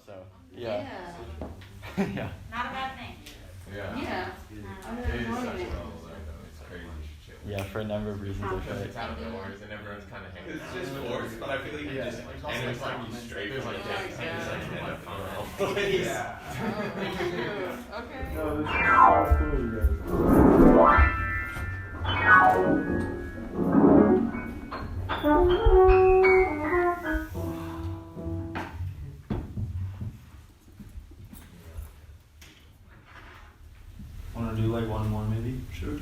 So, yeah. Yeah. Not a bad thing. Yeah. It is such a level though, it's crazy shit. Yeah, for a number of reasons, I feel Because like. it's out of the orders and everyone's kind of hanging. It's just forced, but I feel like you just and it's like you straight from like that. It's like end up on place. Yeah. Okay. No, this is so cool, you guys. Want to do like one more maybe? Sure.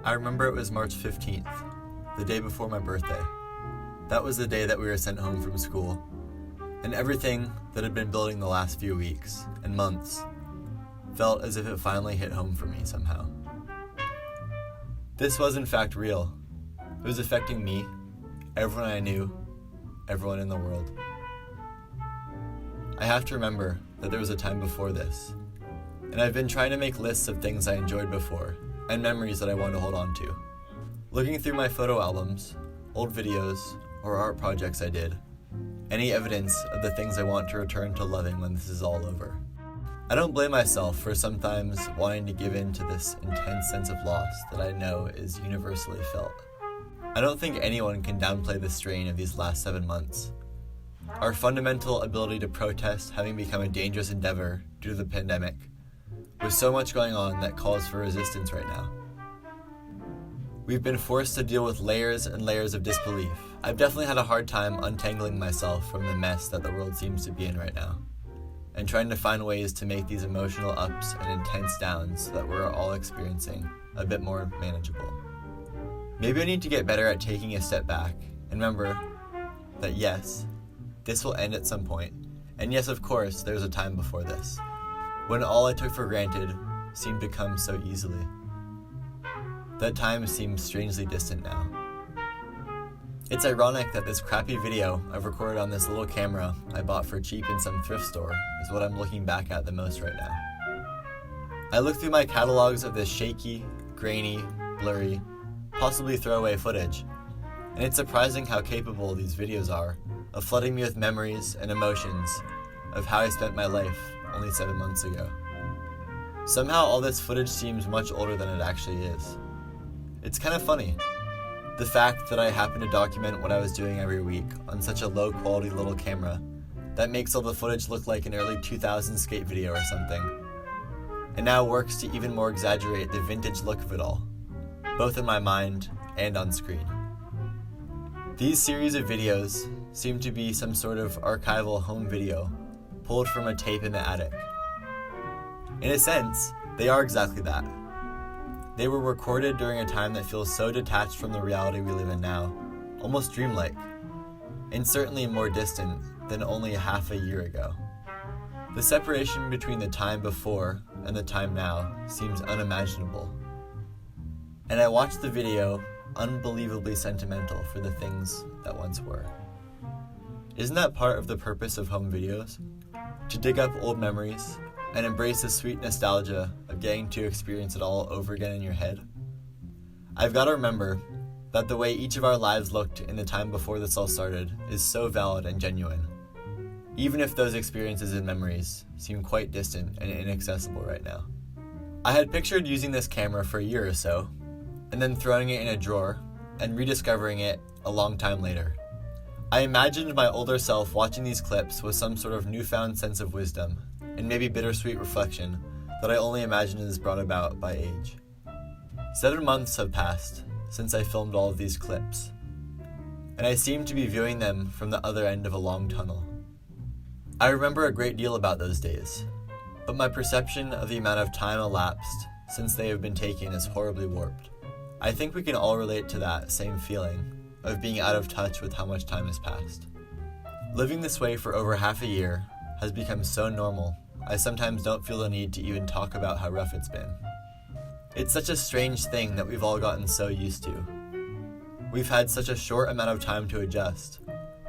I remember it was March 15th, the day before my birthday. That was the day that we were sent home from school, and everything that had been building the last few weeks and months felt as if it finally hit home for me somehow. This was in fact real. It was affecting me, everyone I knew, everyone in the world. I have to remember that there was a time before this, and I've been trying to make lists of things I enjoyed before and memories that I want to hold on to. Looking through my photo albums, old videos, or art projects I did, any evidence of the things I want to return to loving when this is all over. I don't blame myself for sometimes wanting to give in to this intense sense of loss that I know is universally felt. I don't think anyone can downplay the strain of these last 7 months. Our fundamental ability to protest having become a dangerous endeavor due to the pandemic, with so much going on that calls for resistance right now. We've been forced to deal with layers and layers of disbelief. I've definitely had a hard time untangling myself from the mess that the world seems to be in right now, and trying to find ways to make these emotional ups and intense downs that we're all experiencing a bit more manageable. Maybe I need to get better at taking a step back and remember that yes, this will end at some point, and yes, of course, there's a time before this, when all I took for granted seemed to come so easily. That time seems strangely distant now. It's ironic that this crappy video I've recorded on this little camera I bought for cheap in some thrift store is what I'm looking back at the most right now. I look through my catalogs of this shaky, grainy, blurry, possibly throwaway footage, and it's surprising how capable these videos are of flooding me with memories and emotions of how I spent my life only 7 months ago. Somehow all this footage seems much older than it actually is. It's kind of funny. The fact that I happen to document what I was doing every week on such a low quality little camera that makes all the footage look like an early 2000s skate video or something, and now works to even more exaggerate the vintage look of it all, both in my mind and on screen. These series of videos seem to be some sort of archival home video pulled from a tape in the attic. In a sense, they are exactly that. They were recorded during a time that feels so detached from the reality we live in now, almost dreamlike, and certainly more distant than only half a year ago. The separation between the time before and the time now seems unimaginable. And I watched the video unbelievably sentimental for the things that once were. Isn't that part of the purpose of home videos? To dig up old memories and embrace the sweet nostalgia of getting to experience it all over again in your head? I've got to remember that the way each of our lives looked in the time before this all started is so valid and genuine, even if those experiences and memories seem quite distant and inaccessible right now. I had pictured using this camera for a year or so, and then throwing it in a drawer and rediscovering it a long time later. I imagined my older self watching these clips with some sort of newfound sense of wisdom and maybe bittersweet reflection that I only imagine is brought about by age. 7 months have passed since I filmed all of these clips, and I seem to be viewing them from the other end of a long tunnel. I remember a great deal about those days, but my perception of the amount of time elapsed since they have been taken is horribly warped. I think we can all relate to that same feeling of being out of touch with how much time has passed. Living this way for over half a year has become so normal, I sometimes don't feel the need to even talk about how rough it's been. It's such a strange thing that we've all gotten so used to. We've had such a short amount of time to adjust,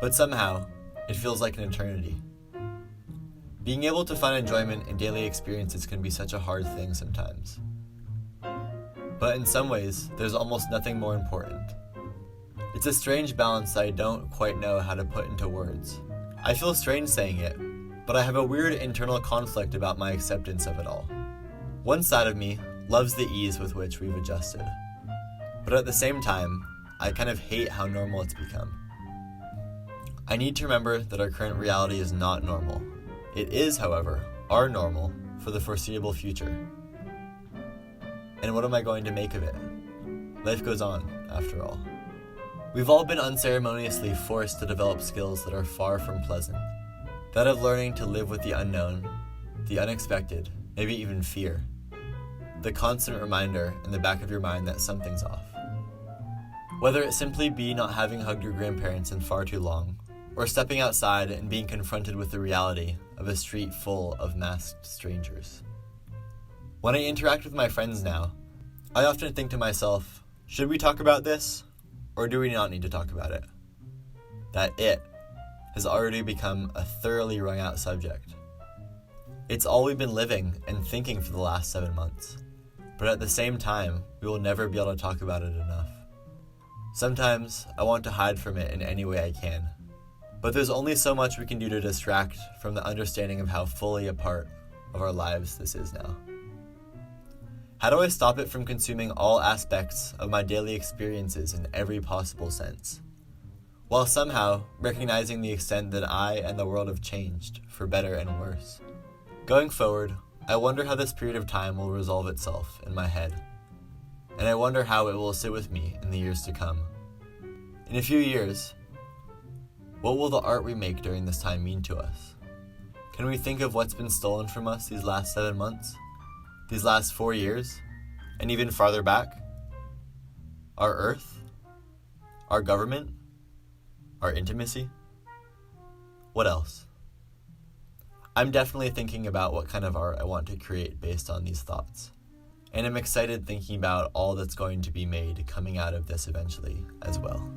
but somehow, it feels like an eternity. Being able to find enjoyment in daily experiences can be such a hard thing sometimes. But in some ways, there's almost nothing more important. It's a strange balance that I don't quite know how to put into words. I feel strange saying it, but I have a weird internal conflict about my acceptance of it all. One side of me loves the ease with which we've adjusted. But at the same time, I kind of hate how normal it's become. I need to remember that our current reality is not normal. It is, however, our normal for the foreseeable future. And what am I going to make of it? Life goes on, after all. We've all been unceremoniously forced to develop skills that are far from pleasant. That of learning to live with the unknown, the unexpected, maybe even fear. The constant reminder in the back of your mind that something's off. Whether it simply be not having hugged your grandparents in far too long, or stepping outside and being confronted with the reality of a street full of masked strangers. When I interact with my friends now, I often think to myself, should we talk about this, or do we not need to talk about it? That it has already become a thoroughly wrung out subject. It's all we've been living and thinking for the last 7 months, but at the same time, we will never be able to talk about it enough. Sometimes I want to hide from it in any way I can. But there's only so much we can do to distract from the understanding of how fully a part of our lives this is now. How do I stop it from consuming all aspects of my daily experiences in every possible sense, while somehow recognizing the extent that I and the world have changed, for better and worse? Going forward, I wonder how this period of time will resolve itself in my head, and I wonder how it will sit with me in the years to come. In a few years, what will the art we make during this time mean to us? Can we think of what's been stolen from us these last 7 months? These last 4 years? And even farther back? Our Earth? Our government? Our intimacy? What else? I'm definitely thinking about what kind of art I want to create based on these thoughts. And I'm excited thinking about all that's going to be made coming out of this eventually as well.